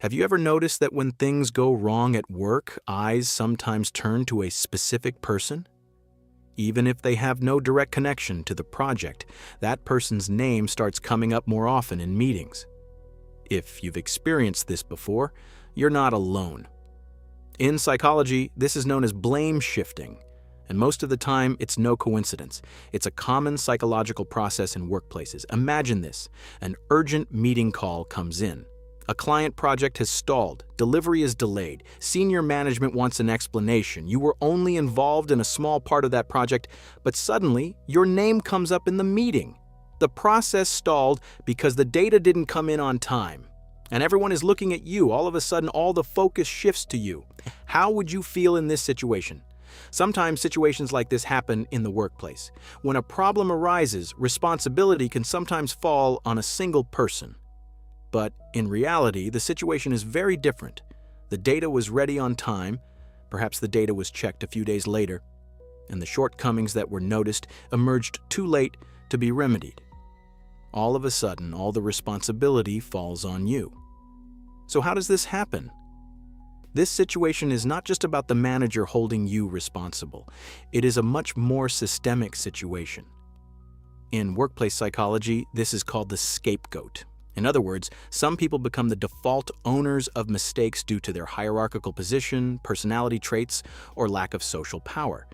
Have you ever noticed that when things go wrong at work, eyes sometimes turn to a specific person? Even if they have no direct connection to the project, that person's name starts coming up more often in meetings. If you've experienced this before, you're not alone. In psychology, this is known as blame shifting, and most of the time it's no coincidence. It's a common psychological process in workplaces. Imagine this: an urgent meeting call comes in. A client project has stalled, delivery is delayed, senior management wants an explanation. You were only involved in a small part of that project, but suddenly your name comes up in the meeting. The process stalled because the data didn't come in on time. And everyone is looking at you. All of a sudden, all the focus shifts to you. How would you feel in this situation? Sometimes situations like this happen in the workplace. When a problem arises, responsibility can sometimes fall on a single person. But in reality, the situation is very different. The data was ready on time, perhaps the data was checked a few days later, and the shortcomings that were noticed emerged too late to be remedied. All of a sudden, all the responsibility falls on you. So how does this happen? This situation is not just about the manager holding you responsible. It is a much more systemic situation. In workplace psychology, this is called the scapegoat. In other words, some people become the default owners of mistakes due to their hierarchical position, personality traits, or lack of social power.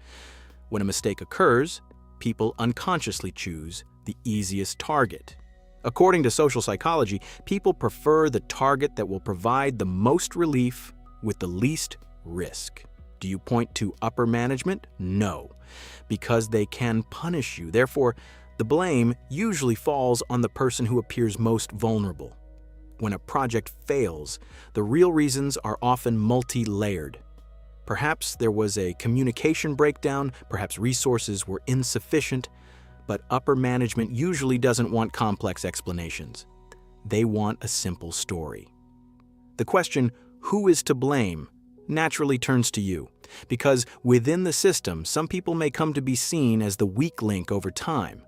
When a mistake occurs, people unconsciously choose the easiest target. According to social psychology, people prefer the target that will provide the most relief with the least risk. Do you point to upper management? No, because they can punish you. Therefore, the blame usually falls on the person who appears most vulnerable. When a project fails, the real reasons are often multi-layered. Perhaps there was a communication breakdown, perhaps resources were insufficient, but upper management usually doesn't want complex explanations. They want a simple story. The question, who is to blame, naturally turns to you, because within the system, some people may come to be seen as the weak link over time.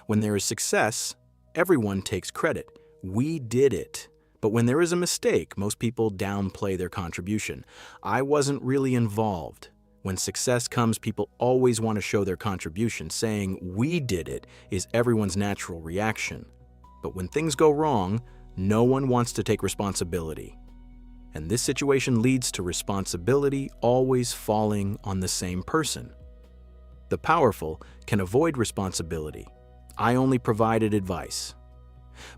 When there is success, everyone takes credit. We did it. But when there is a mistake, most people downplay their contribution. I wasn't really involved. When success comes, people always want to show their contribution. Saying, we did it, is everyone's natural reaction. But when things go wrong, no one wants to take responsibility. And this situation leads to responsibility always falling on the same person. The powerful can avoid responsibility. I only provided advice.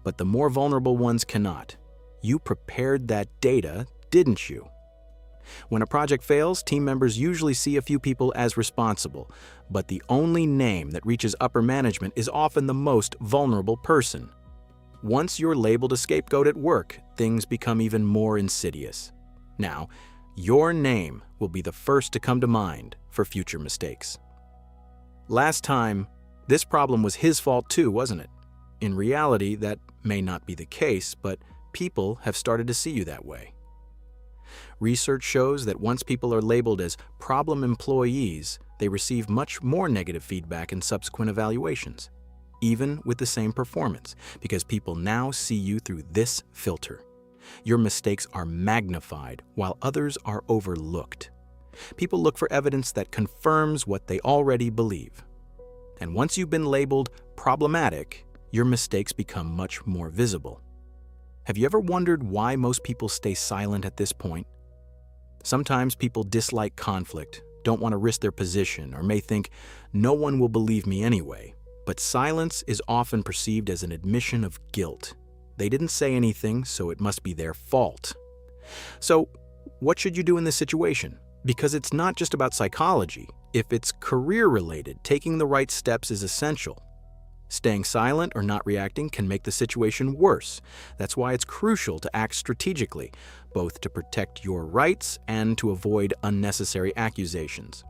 But the more vulnerable ones cannot. You prepared that data, didn't you? When a project fails, team members usually see a few people as responsible, but the only name that reaches upper management is often the most vulnerable person. Once you're labeled a scapegoat at work, things become even more insidious. Now, your name will be the first to come to mind for future mistakes. Last time, this problem was his fault too, wasn't it? In reality, that may not be the case, but people have started to see you that way. Research shows that once people are labeled as problem employees, they receive much more negative feedback in subsequent evaluations, even with the same performance, because people now see you through this filter. Your mistakes are magnified while others are overlooked. People look for evidence that confirms what they already believe. And once you've been labeled problematic, your mistakes become much more visible. Have you ever wondered why most people stay silent at this point? Sometimes people dislike conflict, don't want to risk their position, or may think, no one will believe me anyway. But silence is often perceived as an admission of guilt. They didn't say anything, so it must be their fault. So, what should you do in this situation? Because it's not just about psychology. If it's career-related, taking the right steps is essential. Staying silent or not reacting can make the situation worse. That's why it's crucial to act strategically, both to protect your rights and to avoid unnecessary accusations.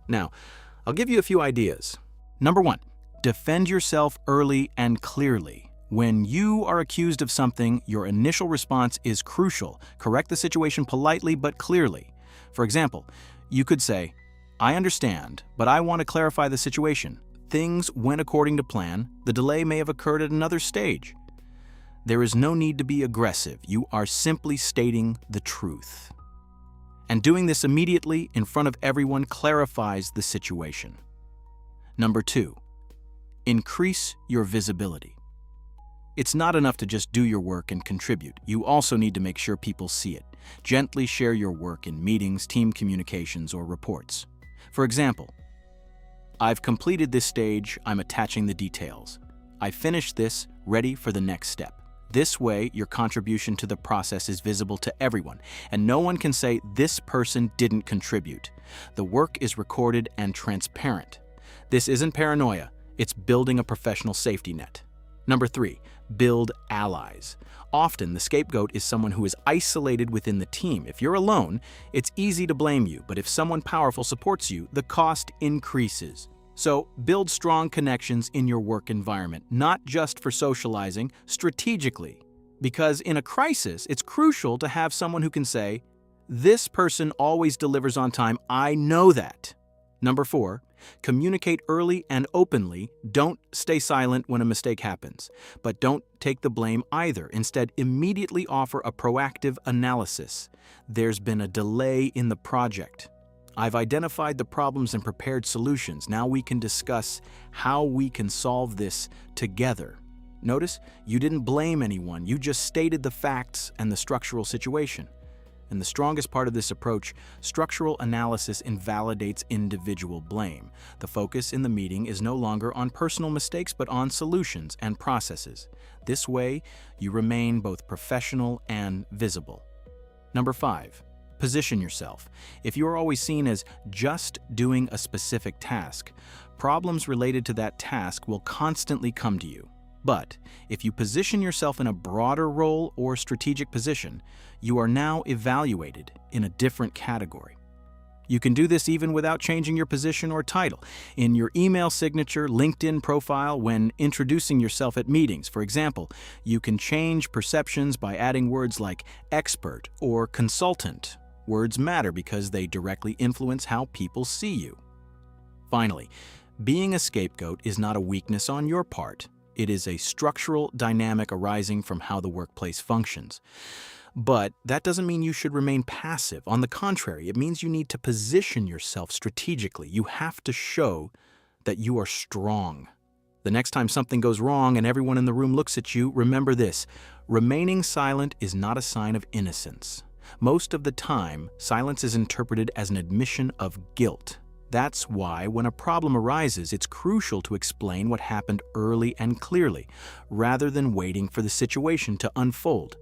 Now, I'll give you a few ideas. Number 1, defend yourself early and clearly. When you are accused of something, your initial response is crucial. Correct the situation politely but clearly. For example, you could say, I understand, but I want to clarify the situation. Things went according to plan. The delay may have occurred at another stage. There is no need to be aggressive. You are simply stating the truth. And doing this immediately in front of everyone clarifies the situation. Number 2, increase your visibility. It's not enough to just do your work and contribute. You also need to make sure people see it. Gently share your work in meetings, team communications, or reports. For example, I've completed this stage, I'm attaching the details. I finished this, ready for the next step. This way, your contribution to the process is visible to everyone, and no one can say this person didn't contribute. The work is recorded and transparent. This isn't paranoia, it's building a professional safety net. Number 3, build allies. Often, the scapegoat is someone who is isolated within the team. If you're alone, it's easy to blame you, but if someone powerful supports you, the cost increases. So, build strong connections in your work environment, not just for socializing, strategically. Because in a crisis, it's crucial to have someone who can say, "This person always delivers on time, I know that." Number 4, communicate early and openly. Don't stay silent when a mistake happens, but don't take the blame either. Instead, immediately offer a proactive analysis. There's been a delay in the project. I've identified the problems and prepared solutions. Now we can discuss how we can solve this together. Notice, you didn't blame anyone. You just stated the facts and the structural situation. And the strongest part of this approach, structural analysis invalidates individual blame. The focus in the meeting is no longer on personal mistakes, but on solutions and processes. This way, you remain both professional and visible. Number 5, position yourself. If you are always seen as just doing a specific task, problems related to that task will constantly come to you. But if you position yourself in a broader role or strategic position, you are now evaluated in a different category. You can do this even without changing your position or title. In your email signature, LinkedIn profile, when introducing yourself at meetings, for example, you can change perceptions by adding words like expert or consultant. Words matter because they directly influence how people see you. Finally, being a scapegoat is not a weakness on your part. It is a structural dynamic arising from how the workplace functions. But that doesn't mean you should remain passive. On the contrary, it means you need to position yourself strategically. You have to show that you are strong. The next time something goes wrong and everyone in the room looks at you, remember this: remaining silent is not a sign of innocence. Most of the time, silence is interpreted as an admission of guilt. That's why, when a problem arises, it's crucial to explain what happened early and clearly, rather than waiting for the situation to unfold.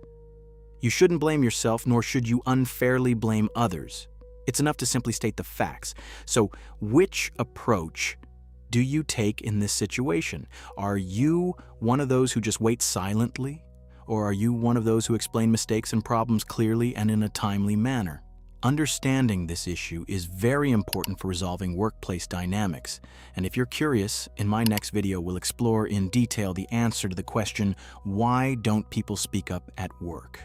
You shouldn't blame yourself, nor should you unfairly blame others. It's enough to simply state the facts. So, which approach do you take in this situation? Are you one of those who just wait silently? Or are you one of those who explain mistakes and problems clearly and in a timely manner? Understanding this issue is very important for resolving workplace dynamics. And if you're curious, in my next video we'll explore in detail the answer to the question, why don't people speak up at work?